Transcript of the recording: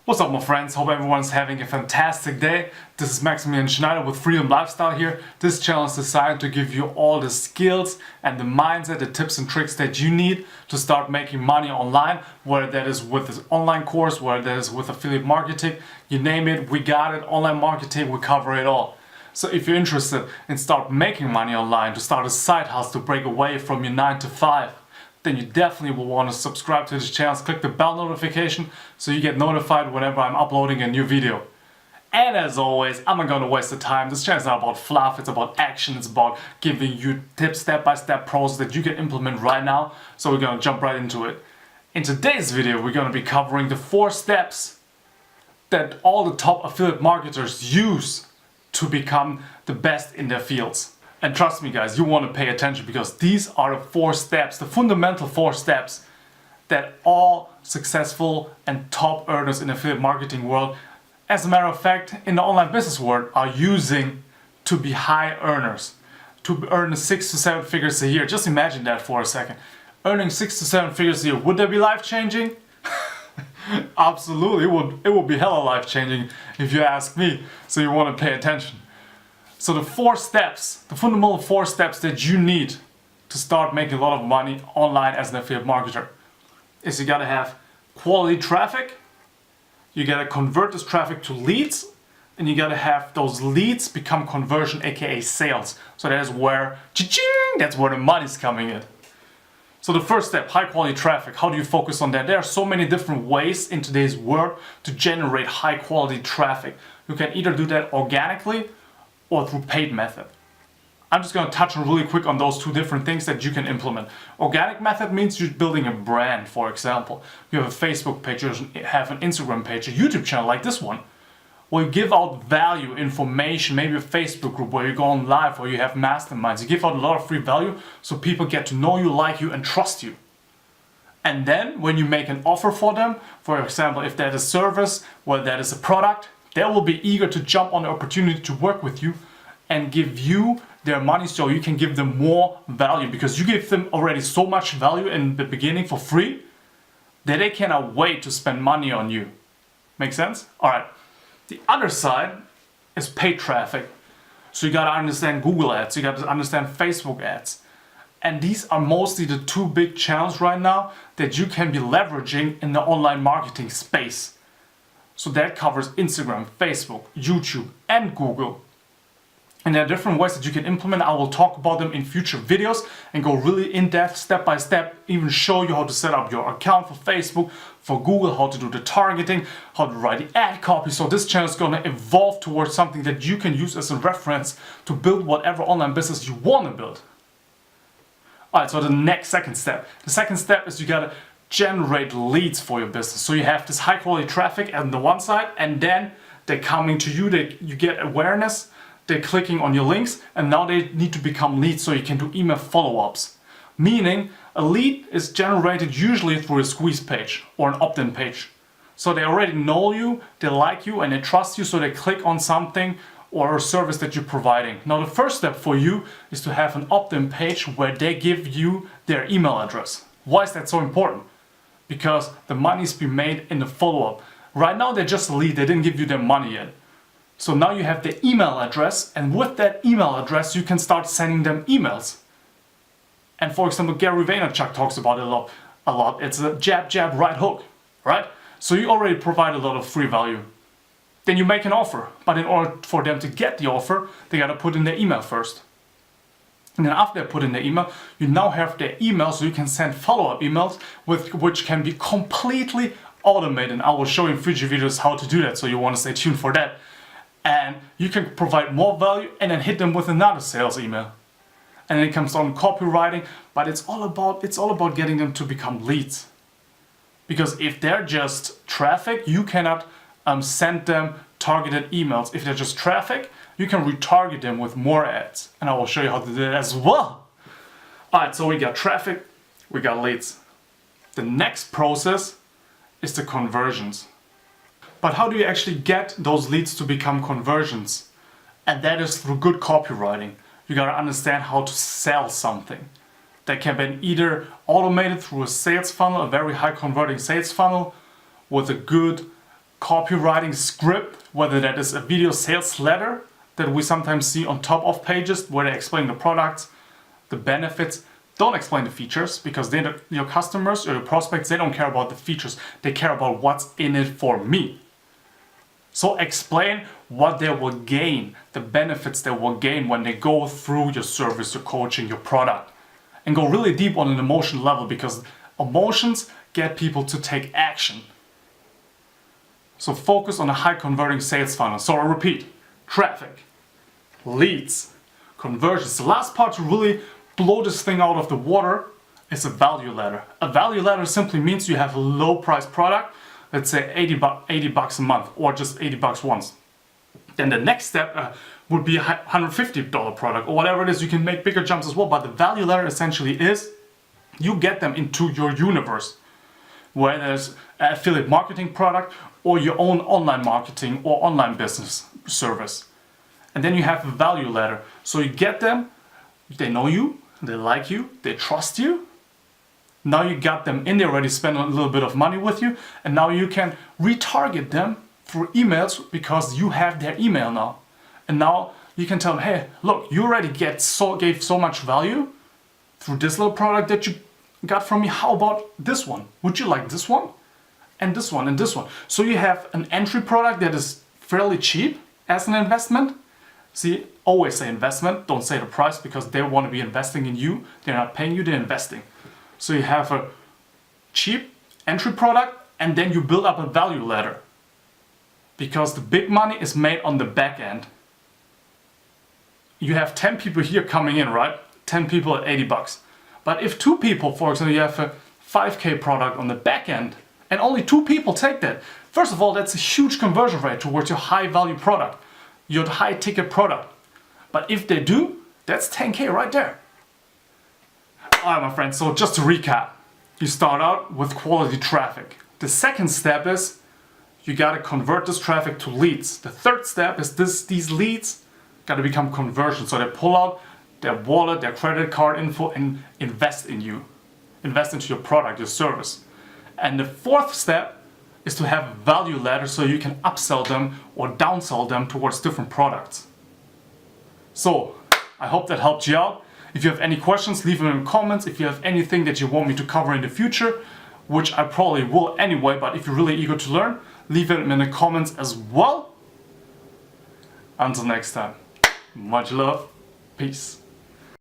What's up my friends, hope everyone's having a fantastic day. This is Maximilian Schneider with Freedom Lifestyle here. This channel is designed to give you all the skills and the mindset, the tips and tricks that you need to start making money online, whether that is with this online course, whether that is with affiliate marketing, you name it, we got it. Online marketing, we cover it all. So if you're interested in start making money online, to start a side hustle, to break away from your 9 to 5, then you definitely will want to subscribe to this channel, click the bell notification so you get notified whenever I'm uploading a new video. And as always, I'm not gonna waste the time. This channel is not about fluff, it's about action, it's about giving you tips, step-by-step process that you can implement right now. So we're gonna jump right into it. In today's video, we're gonna be covering the 4 steps that all the top affiliate marketers use to become the best in their fields. And trust me guys, you want to pay attention because these are the 4 steps, the fundamental 4 steps that all successful and top earners in the affiliate marketing world, as a matter of fact in the online business world, are using to be high earners, to earn 6 to 7 figures a year. Just imagine that for a second. Earning 6 to 7 figures a year, would that be life-changing? Absolutely, it would be hella life-changing if you ask me, so you want to pay attention. So the 4 steps, the fundamental 4 steps that you need to start making a lot of money online as an affiliate marketer is you gotta have quality traffic, you gotta convert this traffic to leads, and you gotta have those leads become conversion, aka sales. So that is where, cha-ching, that's where the money's coming in. So the first step, high quality traffic, how do you focus on that? There are so many different ways in today's world to generate high quality traffic. You can either do that organically or through paid method. I'm just going to touch on really quick on those 2 different things that you can implement. Organic method means you're building a brand, for example. You have a Facebook page, you have an Instagram page, a YouTube channel like this one, where you give out value, information, maybe a Facebook group where you go on live or you have masterminds. You give out a lot of free value so people get to know you, like you, and trust you. And then when you make an offer for them, for example, if that is a service, whether that is a product, they will be eager to jump on the opportunity to work with you and give you their money so you can give them more value, because you give them already so much value in the beginning for free that they cannot wait to spend money on you. Make sense? Alright. The other side is paid traffic. So you gotta understand Google ads, you gotta understand Facebook ads. And these are mostly the 2 big channels right now that you can be leveraging in the online marketing space. So that covers Instagram, Facebook, YouTube, and Google. And there are different ways that you can implement. I will talk about them in future videos and go really in depth, step by step, even show you how to set up your account for Facebook, for Google, how to do the targeting, how to write the ad copy. So this channel is going to evolve towards something that you can use as a reference to build whatever online business you want to build. Alright, so the second step. The second step is you gotta generate leads for your business. So you have this high quality traffic on the one side, and then they're coming to you, you get awareness, they're clicking on your links, and now they need to become leads so you can do email follow-ups. Meaning a lead is generated usually through a squeeze page or an opt-in page. So they already know you, they like you, and they trust you, so they click on something or a service that you're providing. Now the first step for you is to have an opt-in page where they give you their email address. Why is that so important? Because the money's been made in the follow-up. Right now they're just a lead, they didn't give you their money yet. So now you have the email address, and with that email address you can start sending them emails. And for example, Gary Vaynerchuk talks about it a lot. It's a jab, jab, right hook, right? So you already provide a lot of free value. Then you make an offer, but in order for them to get the offer, they gotta put in their email first. And then after they put in the email, you now have their email, so you can send follow-up emails which can be completely automated. I will show you in future videos how to do that, so you want to stay tuned for that. And you can provide more value and then hit them with another sales email. And then it comes on copywriting, but it's all about getting them to become leads. Because if they're just traffic, you cannot send them targeted emails. If they're just traffic, you can retarget them with more ads, and I will show you how to do that as well. Alright, so we got traffic, we got leads. The next process is the conversions. But how do you actually get those leads to become conversions? And that is through good copywriting. You gotta understand how to sell something. That can be either automated through a sales funnel, a very high converting sales funnel, with a good copywriting script, whether that is a video sales letter that we sometimes see on top of pages where they explain the products, the benefits. Don't explain the features, because your customers or your prospects, they don't care about the features. They care about what's in it for me. So explain what they will gain, the benefits they will gain when they go through your service, your coaching, your product. And go really deep on an emotion level, because emotions get people to take action. So focus on a high converting sales funnel. So I repeat, traffic, leads, conversions. The last part to really blow this thing out of the water is a value ladder. A value ladder simply means you have a low price product, let's say 80 bucks a month, or just 80 bucks once. Then the next step would be a $150 product, or whatever it is. You can make bigger jumps as well, but the value ladder essentially is you get them into your universe, where there's an affiliate marketing product or your own online marketing or online business service. And then you have a value ladder. So you get them, they know you, they like you, they trust you. Now you got them in, they already spent a little bit of money with you, and now you can retarget them through emails because you have their email now. And now you can tell them, hey, look, you already gave so much value through this little product that you got from me. How about this one? Would you like this one? And this one and this one. So you have an entry product that is fairly cheap as an investment. See, always say investment, don't say the price, because they want to be investing in you. They're not paying you, they're investing. So you have a cheap entry product, and then you build up a value ladder, because the big money is made on the back end. You have 10 people here coming in, right? 10 people at 80 bucks. But if 2 people, for example, you have a 5K product on the back end, and only 2 people take that, first of all, that's a huge conversion rate towards your high value product, your high ticket product. But if they do, that's 10K right there. Alright, my friends, so just to recap, you start out with quality traffic. The second step is you gotta convert this traffic to leads. The third step is these leads gotta become conversions. So they pull out their wallet, their credit card info, and invest in you. Invest into your product, your service. And the fourth step is to have a value ladder so you can upsell them or downsell them towards different products. So, I hope that helped you out. If you have any questions, leave them in the comments. If you have anything that you want me to cover in the future, which I probably will anyway, but if you're really eager to learn, leave them in the comments as well. Until next time, much love, peace.